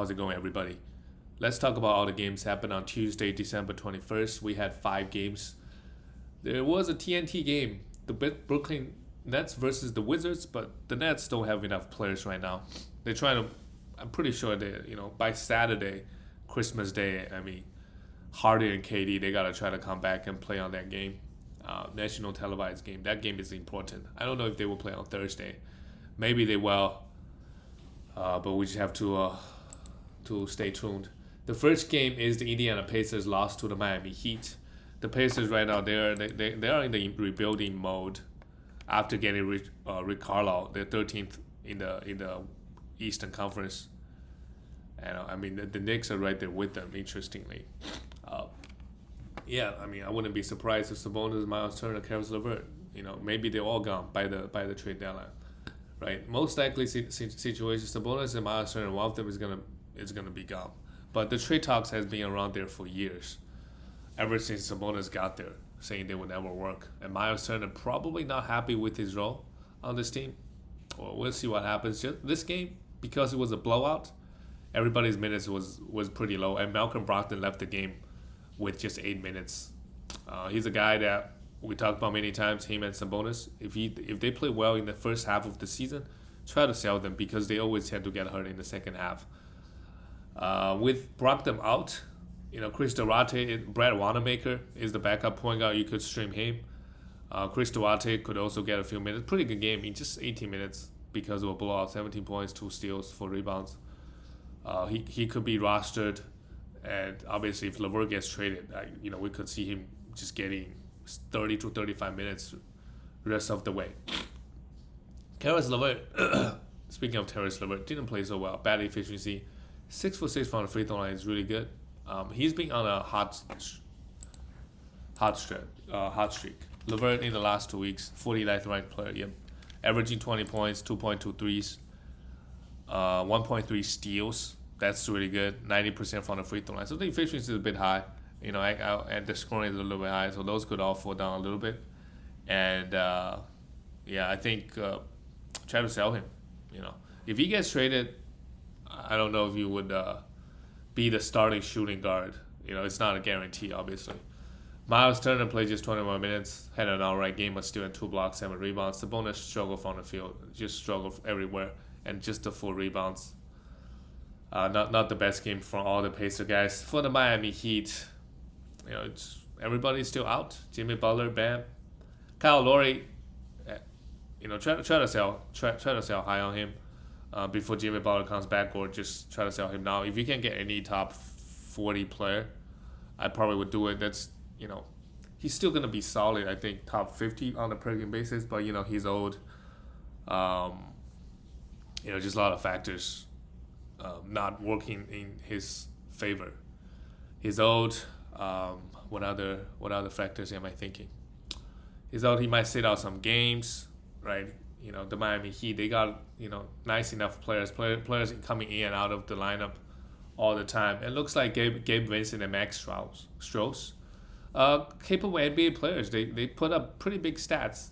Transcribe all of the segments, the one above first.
How's it going, everybody? Let's talk about all the games happened on Tuesday, December 21st. We had 5 games. There was a TNT game, the Brooklyn Nets versus the Wizards, but the Nets don't have enough players right now. They're trying to, I'm pretty sure by Saturday, Christmas Day, Harden and KD, they got to try to come back and play on that game. National televised game. That game is important. I don't know if they will play on Thursday. Maybe they will, but we just have to stay tuned. The first game is the Indiana Pacers lost to the Miami Heat. The Pacers right now they are in the rebuilding mode after getting Rick Carlisle. They're 13th in the Eastern Conference, and the Knicks are right there with them. Interestingly, I wouldn't be surprised if Sabonis, Miles Turner, Caris LeVert, maybe they're all gone by the trade deadline, right? Most likely situation, Sabonis and Miles Turner, one of them is gonna be gone. But the trade talks has been around there for years, ever since Sabonis got there, saying they would never work. And Miles Turner probably not happy with his role on this team. Well, we'll see what happens. Just this game, because it was a blowout, everybody's minutes was pretty low, and Malcolm Brogdon left the game with just 8 minutes. He's a guy that we talked about many times, him and Sabonis. If they play well in the first half of the season, try to sell them because they always had to get hurt in the second half. With Brogdon out, Chris Duarte, Brad Wanamaker is the backup point guard. You could stream him. Chris Duarte could also get a few minutes. Pretty good game in just 18 minutes because of a blowout, 17 points, 2 steals, 4 rebounds. He could be rostered, and obviously if LeVert gets traded, we could see him just getting 30 to 35 minutes rest of the way. Caris LeVert, speaking of Caris LeVert, didn't play so well. Bad efficiency. 6 for 6 from the free throw line is really good. He's been on a hot streak. LeVert in the last 2 weeks, 49th ranked player. Yep, averaging 20 points, 2.2 threes, 1.3 steals. That's really good. 90% from the free throw line. So the efficiency is a bit high. And the scoring is a little bit high. So those could all fall down a little bit. And I think try to sell him. If he gets traded, I don't know if you would be the starting shooting guard. It's not a guarantee, obviously. Miles Turner played just 21 minutes, had an alright game, but still had 2 blocks, 7 rebounds. Sabonis struggled from the field, just struggled everywhere, and just the 4 rebounds. Not the best game for all the Pacer guys. For the Miami Heat, everybody's still out. Jimmy Butler, Bam, Kyle Lowry. Try to sell high on him. Before Jimmy Butler comes back, or just try to sell him now. If you can get any top 40 player, I probably would do it. That's, he's still going to be solid, I think, top 50 on a per game basis, but, he's old. Just a lot of factors not working in his favor. He's old. What other factors am I thinking? He's old. He might sit out some games, right? The Miami Heat, they got, nice enough players coming in and out of the lineup all the time. It looks like Gabe Vincent and Max Strus, capable NBA players. They put up pretty big stats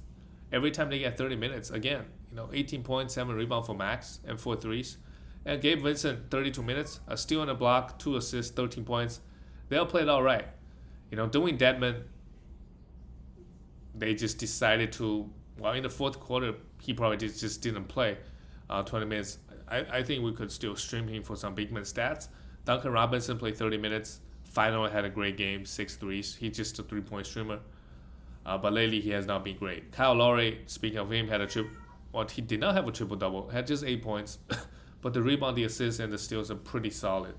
every time they get 30 minutes. Again, 18 points, 7 rebounds for Max, and 4 threes. And Gabe Vincent, 32 minutes, a steal and a block, 2 assists, 13 points. They all played all right. Doing Dedmon, they just decided to, in the fourth quarter, he probably just didn't play 20 minutes. I think we could still stream him for some big man stats. Duncan Robinson played 30 minutes. Finally had a great game, 6 threes. He's just a 3-point streamer. But lately, he has not been great. Kyle Lowry, speaking of him, had he did not have a triple-double. Had just 8 points. But the rebound, the assists, and the steals are pretty solid.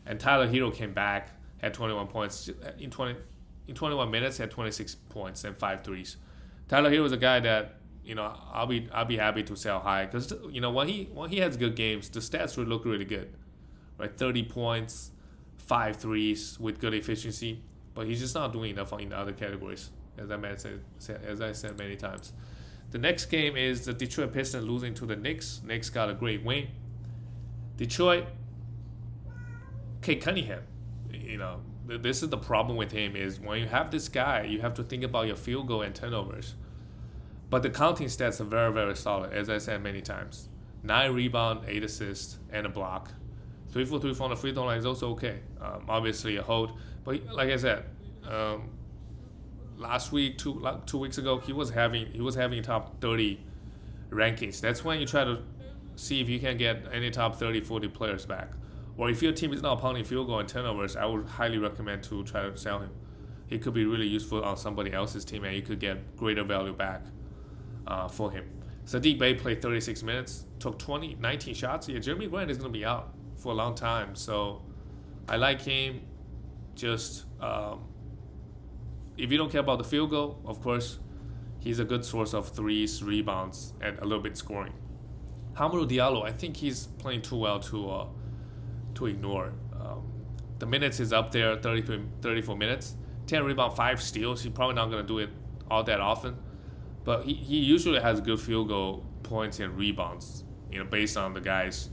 And Tyler Hero came back, had 21 points. In 21 minutes, had 26 points and 5 threes. Tyler Hero is a guy that, I'll be happy to sell high because when he has good games, the stats would look really good, right? 30 points, 5 threes with good efficiency, but he's just not doing enough in the other categories, as I said many times. The next game is the Detroit Pistons losing to the Knicks. Knicks got a great win. Detroit, Cunningham, this is the problem with him is when you have this guy, you have to think about your field goal and turnovers. But the counting stats are very, very solid, as I said many times. 9 rebounds, 8 assists, and a block. 3 for 3 from the free throw line is also okay. Obviously a hold, but like I said, last week, 2 weeks ago, he was having top 30 rankings. That's when you try to see if you can get any top 30, 40 players back. Or if your team is not pounding field goal and turnovers, I would highly recommend to try to sell him. He could be really useful on somebody else's team, and you could get greater value back for him. Sadiq Bey played 36 minutes, took 19 shots. Yeah, Jeremy Grant is going to be out for a long time, so I like him. Just if you don't care about the field goal, of course, he's a good source of threes, rebounds, and a little bit scoring. Hamidou Diallo, I think he's playing too well to ignore. The minutes is up there, 34 minutes, 10 rebounds, 5 steals. He's probably not going to do it all that often, but he usually has good field goal points and rebounds, based on the guys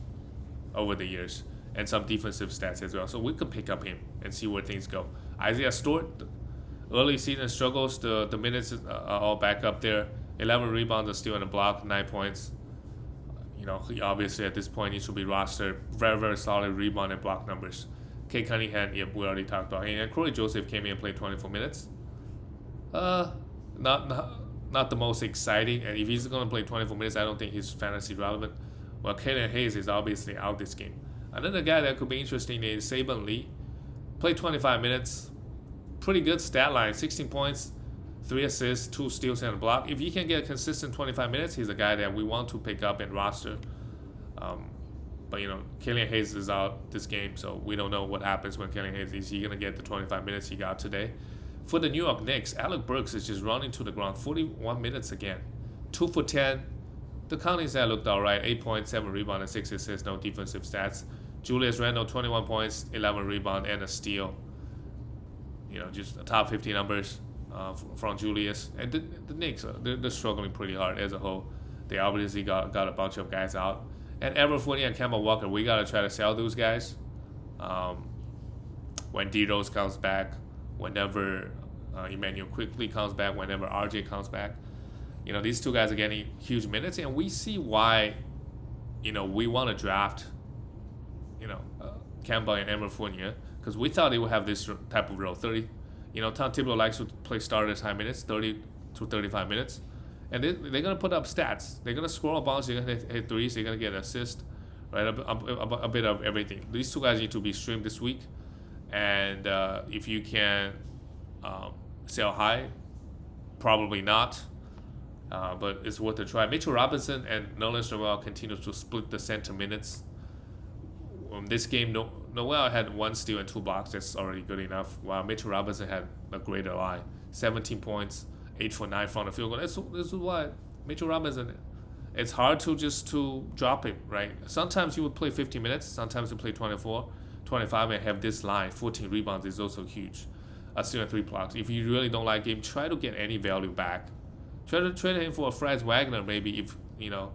over the years, and some defensive stats as well. So we could pick up him and see where things go. Isaiah Stewart, early season struggles. The minutes are all back up there. 11 rebounds, a steal and a block, 9 points. He obviously at this point needs to be rostered. Very, very solid rebound and block numbers. Cunningham, we already talked about him. And Corey Joseph came in and played 24 minutes. Not the most exciting. And if he's going to play 24 minutes, I don't think he's fantasy relevant. Well, Killian Hayes is obviously out this game. Another guy that could be interesting is Saban Lee. Played 25 minutes. Pretty good stat line. 16 points, 3 assists, 2 steals, and a block. If he can get a consistent 25 minutes, he's a guy that we want to pick up and roster. But Killian Hayes is out this game, so we don't know what happens when Killian Hayes is. He going to get the 25 minutes he got today? For the New York Knicks, Alec Burks is just running to the ground. 41 minutes again. 2 for 10. The counting stat looked all right. 8 points, 7 rebounds, and 6 assists. No defensive stats. Julius Randle, 21 points, 11 rebounds, and a steal. Just a top 50 numbers from Julius. And the Knicks, they're struggling pretty hard as a whole. They obviously got a bunch of guys out. And Evan Fournier and Kemba Walker, we got to try to sell those guys. When D-Rose comes back, whenever Emmanuel Quickly comes back, whenever RJ comes back. These two guys are getting huge minutes, and we see why, we want to draft, Kemba and Evan Fournier, because we thought they would have this type of role. 30, Tom Thibodeau likes to play starters high minutes, 30 to 35 minutes. And they're going to put up stats. They're going to score a bunch. They're going to hit threes. They're going to get assists, right? A bit of everything. These two guys need to be streamed this week. And if you can sell high, probably not. But it's worth a try. Mitchell Robinson and Nolan Noel continue to split the center minutes. This game, Noel had 1 steal and 2 blocks. That's already good enough. While Mitchell Robinson had a greater line. 17 points. 8 for 9 from the field goal. This is why Mitchell Robinson, it's hard to drop him, right? Sometimes you would play 50 minutes, sometimes you play 24, 25, and have this line. 14 rebounds is also huge. A steal and 3 blocks. If you really don't like him, try to get any value back. Try to trade him for a Franz Wagner, maybe, if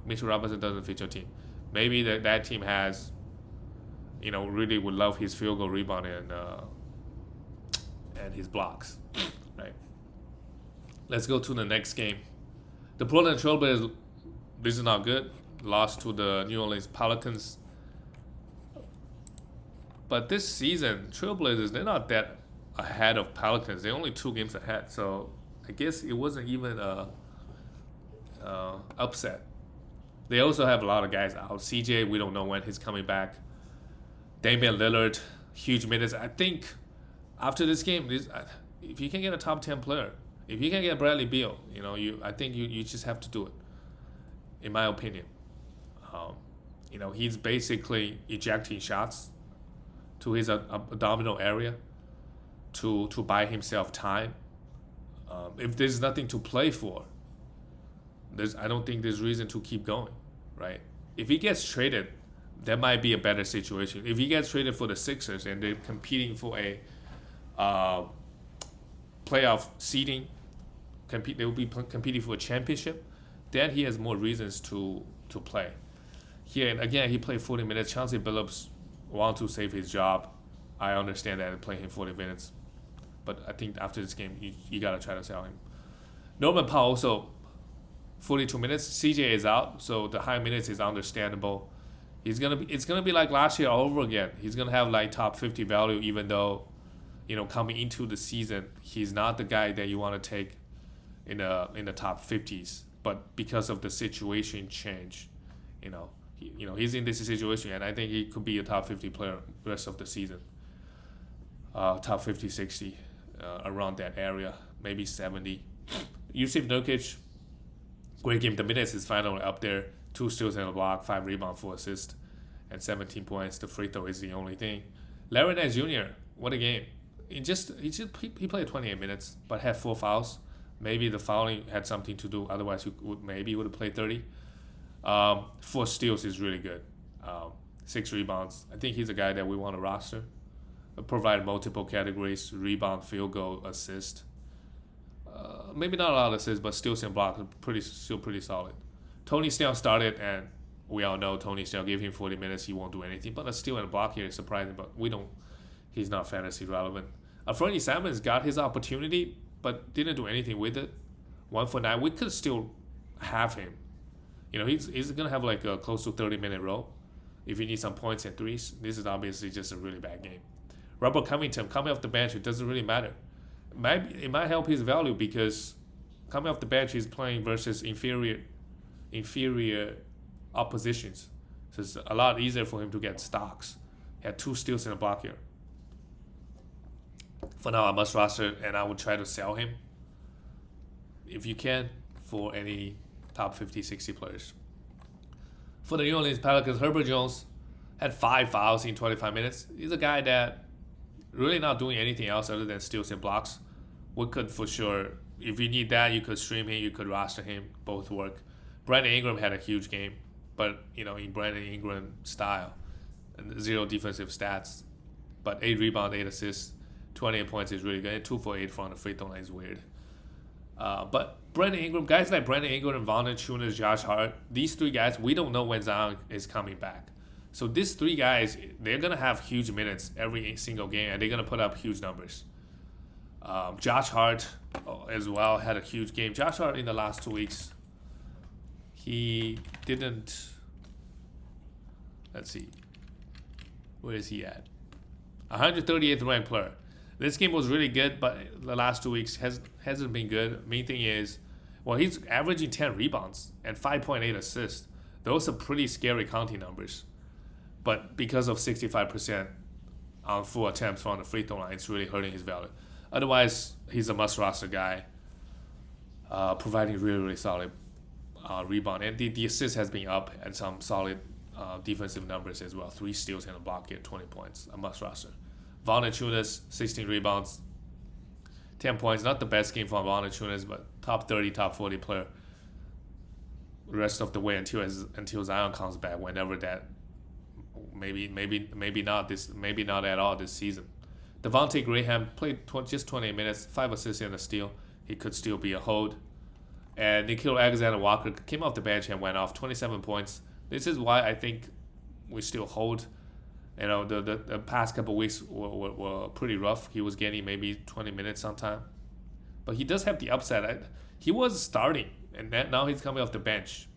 Mitchell Robinson doesn't fit your team. Maybe that team has, really would love his field goal rebound and his blocks, right? Let's go to the next game. The Portland Trailblazers, this is not good. Lost to the New Orleans Pelicans. But this season, Trailblazers, they're not that ahead of Pelicans. They're only 2 games ahead. So I guess it wasn't even a upset. They also have a lot of guys out. CJ, we don't know when he's coming back. Damian Lillard, huge minutes. I think after this game, if you can get a top 10 player, if you can get Bradley Beal, I think you just have to do it, in my opinion. He's basically ejecting shots to his abdominal area to buy himself time. If there's nothing to play for, I don't think there's reason to keep going, right? If he gets traded, that might be a better situation. If he gets traded for the Sixers and they're competing for a playoff seeding, they will be competing for a championship, then he has more reasons to play. Here, and again, he played 40 minutes. Chauncey Billups wants to save his job. I understand that and play him 40 minutes. But I think after this game, you got to try to sell him. Norman Powell also 42 minutes. CJ is out, so the high minutes is understandable. It's gonna be like last year all over again. He's gonna have like top 50 value, even though, coming into the season, he's not the guy that you want to take in the top 50s. But because of the situation change, he's in this situation, and I think he could be a top 50 player the rest of the season. Top 50, 60, around that area, maybe 70. Yusuf Nurkic, great game. The minutes is finally up there. 2 steals and a block, 5 rebounds, 4 assists, and 17 points. The free throw is the only thing. Larry Nance Jr., what a game. He played 28 minutes, but had 4 fouls. Maybe the fouling had something to do. Otherwise, he would have played 30. 4 steals is really good. 6 rebounds. I think he's a guy that we want to roster. Provide multiple categories: rebound, field goal, assist. Maybe not a lot of assists, but steals and blocks still pretty solid. Tony Snell started, and we all know Tony Snell, give him 40 minutes, he won't do anything. But a steal and a block here is surprising, but he's not fantasy relevant. Fernie Simons got his opportunity, but didn't do anything with it. 1 for 9. We could still have him. He's gonna have like a close to 30-minute role. If you need some points and threes, this is obviously just a really bad game. Robert Covington coming off the bench, it doesn't really matter. It might help his value because coming off the bench, he's playing versus inferior oppositions. So it's a lot easier for him to get stocks. He had 2 steals and a block here. For now, I must roster, and I would try to sell him if you can for any top 50, 60 players. For the New Orleans Pelicans, Herbert Jones had 5 fouls in 25 minutes. He's a guy that really not doing anything else other than steals and blocks. We could for sure, if you need that, you could stream him, you could roster him, both work. Brandon Ingram had a huge game, but in Brandon Ingram style, 0 defensive stats, but 8 rebounds, 8 assists, 28 points is really good. And 2 for 8 from the free throw line is weird. But Brandon Ingram, guys like Brandon Ingram and Valanciunas, Josh Hart, these 3 guys, we don't know when Zion is coming back. So these 3 guys, they're going to have huge minutes every single game, and they're going to put up huge numbers. Josh Hart as well had a huge game. Josh Hart in the last 2 weeks, he didn't, let's see, where is he at? 138th ranked player. This game was really good, but the last 2 weeks hasn't been good. Main thing is, he's averaging 10 rebounds and 5.8 assists. Those are pretty scary counting numbers. But because of 65% on full attempts from the free throw line, it's really hurting his value. Otherwise, he's a must-roster guy, providing really, really solid rebound. And the assist has been up and some solid defensive numbers as well. 3 steals and a block here, 20 points, a must-roster. Valanciunas, 16 rebounds, 10 points. Not the best game for Valanciunas, but top 30, top 40 player. The rest of the way until Zion comes back, whenever that. Maybe not at all this season. Devonte Graham played just 28 minutes, 5 assists and a steal. He could still be a hold. And Nickeil Alexander-Walker came off the bench and went off 27 points. This is why I think we still hold. The past couple weeks were pretty rough. He was getting maybe 20 minutes sometime. But he does have the upside. He was starting, and now he's coming off the bench.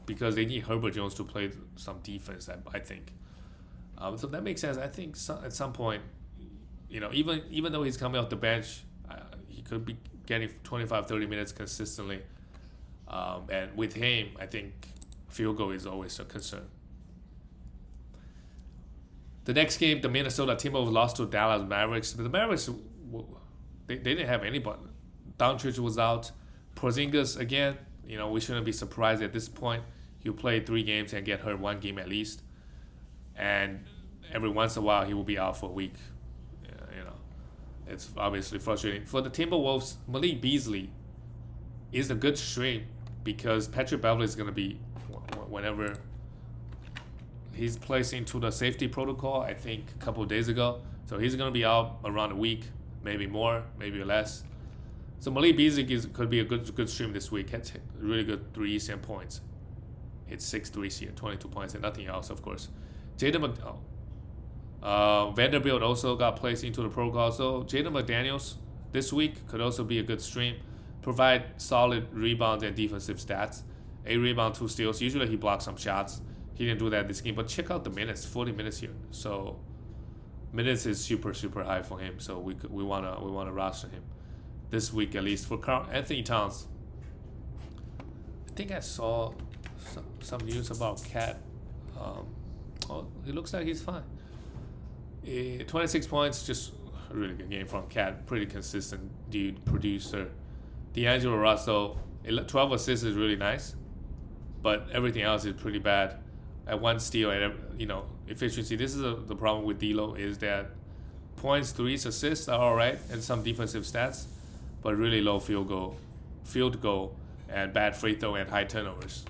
Because they need Herbert Jones to play some defense, I think. So that makes sense. I think at some point, even though he's coming off the bench, he could be getting 25, 30 minutes consistently. And with him, I think field goal is always a concern. The next game, the Minnesota Timberwolves lost to Dallas Mavericks. The Mavericks, they didn't have anybody. Doncic was out. Porzingis, again, we shouldn't be surprised at this point. He'll play 3 games and get hurt 1 game at least. And every once in a while, he will be out for a week. It's obviously frustrating. For the Timberwolves, Malik Beasley is a good stream because Patrick Beverley is going to be, whenever he's placed into the safety protocol, I think a couple of days ago. So he's going to be out around a week, maybe more, maybe less. So Malik Beasley could be a good stream this week. Hit really good 3s and points. Hit 6 threes here, 22 points, and nothing else, of course. Vanderbilt also got placed into the protocol. So Jaina Mcdaniels this week could also be a good stream. Provide solid rebounds and defensive stats. 8 rebounds, 2 steals. Usually he blocks some shots. He didn't do that this game. But check out the minutes, 40 minutes here. So minutes is super high for him. So we wanna roster him this week at least. For Anthony Towns, I think I saw some news about Cat. He looks like he's fine. 26 points, just a really good game from Cat. Pretty consistent dude, producer. D'Angelo Russell, 12 assists is really nice, but everything else is pretty bad. At 1 steal and efficiency. This is the problem with D'Lo is that points, threes, assists are all right, and some defensive stats, but really low field goal, and bad free throw and high turnovers.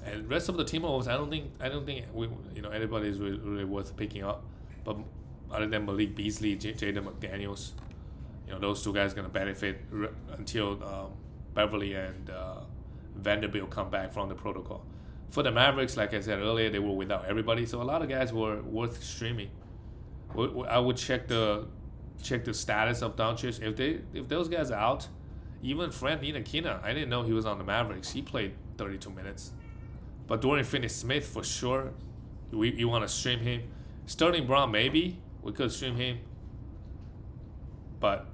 And rest of the team I don't think anybody is really worth picking up, but other than Malik Beasley, Jaina Mcdaniels, those two guys gonna benefit until Beverly and Vanderbilt come back from the protocol. For the Mavericks, like I said earlier, they were without everybody, so a lot of guys were worth streaming. I would check the status of Doncic. If those guys are out, even Fred Ntilikina, I didn't know he was on the Mavericks. He played 32 minutes. But Dorian Finney-Smith, for sure, you want to stream him. Sterling Brown, maybe. We could stream him. But,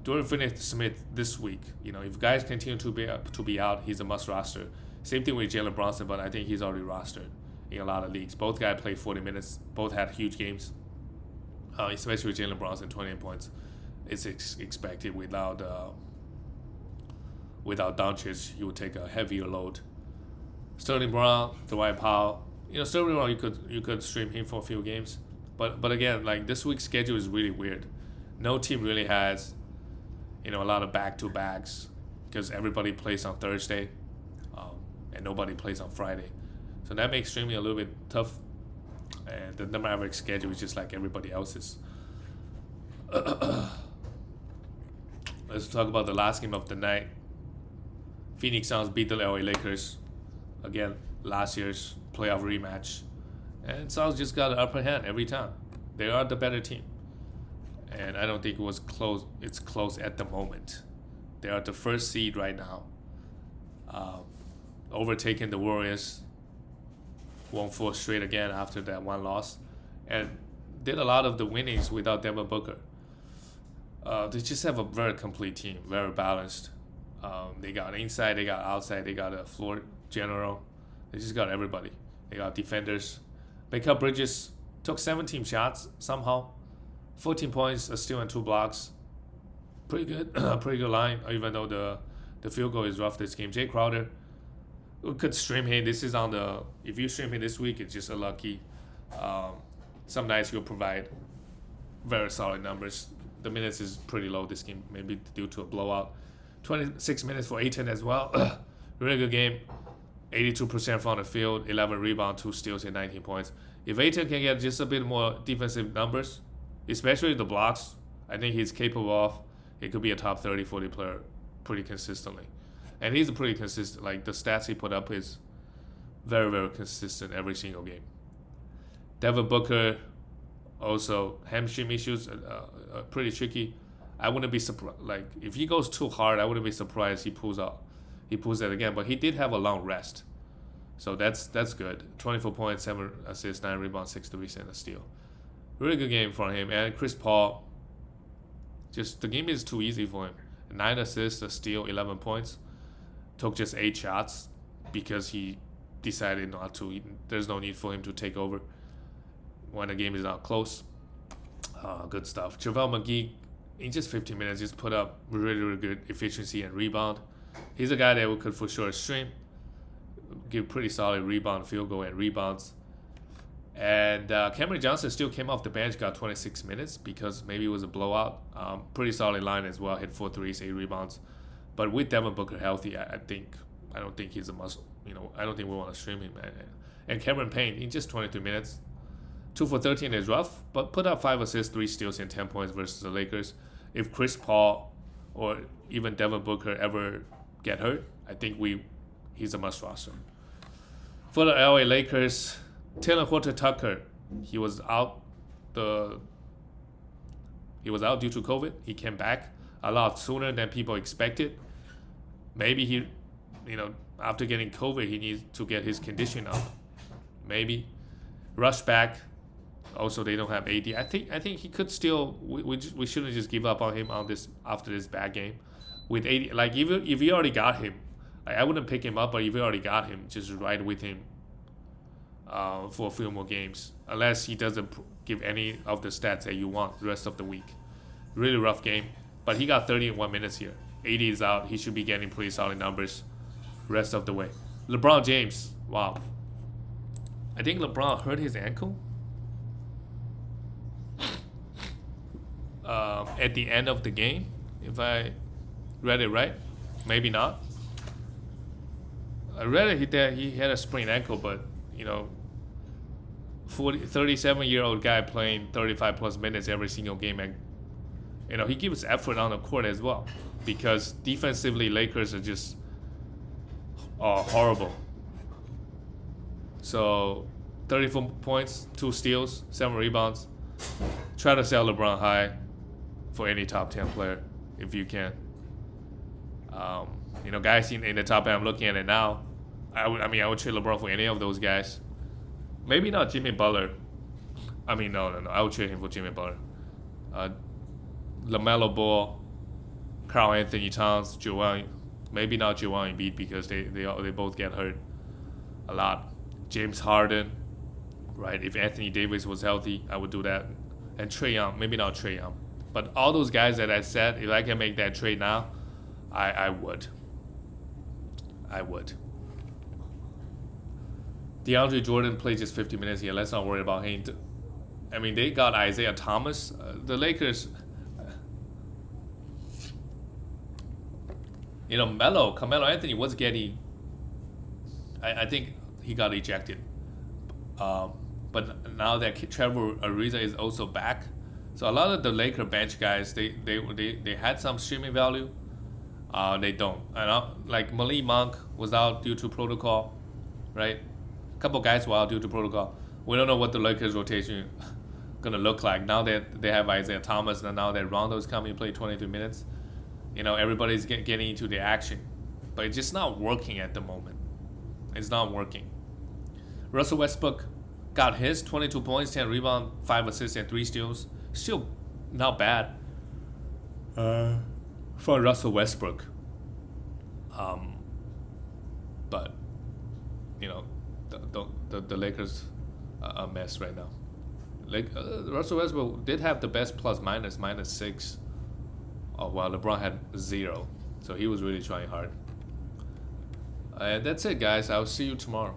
Dorian Finney-Smith this week, if guys continue to be out, he's a must roster. Same thing with Jalen Brunson, but I think he's already rostered in a lot of leagues. Both guys played 40 minutes. Both had huge games. Especially with Jalen Brunson, 28 points. It's expected without Doncic, he would take a heavier load. Sterling Brown, Dwight Powell. Sterling Brown, you could stream him for a few games. But again, like this week's schedule is really weird. No team really has, a lot of back-to-backs because everybody plays on Thursday, and nobody plays on Friday. So that makes streaming a little bit tough. And the Mavericks schedule is just like everybody else's. Let's talk about the last game of the night. Phoenix Suns beat the LA Lakers. Again, last year's playoff rematch. And Suns just got an upper hand every time. They are the better team. And I don't think it was close. It's close at the moment. They are the first seed right now. Overtaking the Warriors. Won 4 straight again after that one loss. And did a lot of the winnings without Devin Booker. They just have a very complete team. Very balanced. They got inside, they got outside, they got a floor general. They just got everybody. They got defenders. Mikal Bridges took 17 shots somehow. 14 points, a steal and 2 blocks. Pretty good. Pretty good line, even though the field goal is rough this game. Jay Crowder, we could stream him. This is on the... If you stream him this week, it's just a lucky. Some nights he'll provide very solid numbers. The minutes is pretty low this game, maybe due to a blowout. 26 minutes for Ayton as well. Really good game. 82% from the field, 11 rebounds, 2 steals, and 19 points. If Ayton can get just a bit more defensive numbers, especially the blocks, I think he's capable of. He could be a top 30, 40 player pretty consistently. And he's pretty consistent. Like, the stats he put up is very, very consistent every single game. Devin Booker, also hamstring issues, pretty tricky. I wouldn't be surprised. Like, if he goes too hard, I wouldn't be surprised he pulls that again. But he did have a long rest, so that's good. 24 points, 7 assists, 9 rebounds, 6 threes, and a steal. Really good game for him. And Chris Paul, just the game is too easy for him. 9 assists, a steal, 11 points. Took just 8 shots because he decided not to. There's no need for him to take over when the game is not close. Good stuff. JaVale McGee, in just 15 minutes, just put up really, really good efficiency and rebound. He's a guy that we could for sure stream. Give pretty solid rebound, field goal, and rebounds. And Cameron Johnson still came off the bench, got 26 minutes because maybe it was a blowout. Pretty solid line as well, hit 4 threes, 8 rebounds. But with Devin Booker healthy, I don't think he's a must. I don't think we want to stream him. And Cameron Payne in just 23 minutes, 2 for 13 is rough, but put up 5 assists, 3 steals, and 10 points versus the Lakers. If Chris Paul or even Devin Booker ever get hurt, I think he's a must roster. For the LA Lakers, Taylor Horton-Tucker, he was out due to COVID. He came back a lot sooner than people expected. Maybe he after getting COVID, he needs to get his condition up. Maybe rush back. Also, they don't have AD. I think he could still. We shouldn't just give up on him on this after this bad game. With AD, like if you already got him, like, I wouldn't pick him up. But if you already got him, just ride with him. For a few more games, unless he doesn't give any of the stats that you want the rest of the week. Really rough game, but he got 31 minutes here. 80 is out. He should be getting pretty solid numbers rest of the way. LeBron James, wow. I think LeBron hurt his ankle at the end of the game, if I read it right. Maybe not. I read it he had a sprained ankle, but 37-year-old guy playing 35 plus minutes every single game, and he gives effort on the court as well, because defensively Lakers are just horrible. So 34 points, 2 steals, 7 rebounds. Try to sell LeBron high for any top 10 player if you can. Guys in the top 10, I'm looking at it now. I would trade LeBron for any of those guys. Maybe not Jimmy Butler. No. I would trade him for Jimmy Butler. LaMelo Ball, Karl Anthony Towns, Joel. Maybe not Joel Embiid because they both get hurt a lot. James Harden, right? If Anthony Davis was healthy, I would do that. And Trae Young, maybe not Trae Young, but all those guys that I said, if I can make that trade now, I would. DeAndre Jordan played just 50 minutes here. Let's not worry about him. They got Isaiah Thomas. The Lakers, Carmelo Anthony was getting. I think he got ejected. But now that Trevor Ariza is also back, so a lot of the Laker bench guys, they had some streaming value. They don't. Like Malik Monk was out due to protocol, right? A couple guys were out due to protocol. We don't know what the Lakers rotation gonna look like now that they have Isaiah Thomas, and now that Rondo's coming, play 23 minutes. Everybody's getting into the action, but it's just not working at the moment. It's not working. Russell Westbrook got his 22 points, 10 rebounds, 5 assists, and 3 steals. Still not bad for Russell Westbrook. But the Lakers are a mess right now. Russell Westbrook did have the best plus minus -6, while LeBron had 0. So he was really trying hard. That's it, guys. I'll see you tomorrow.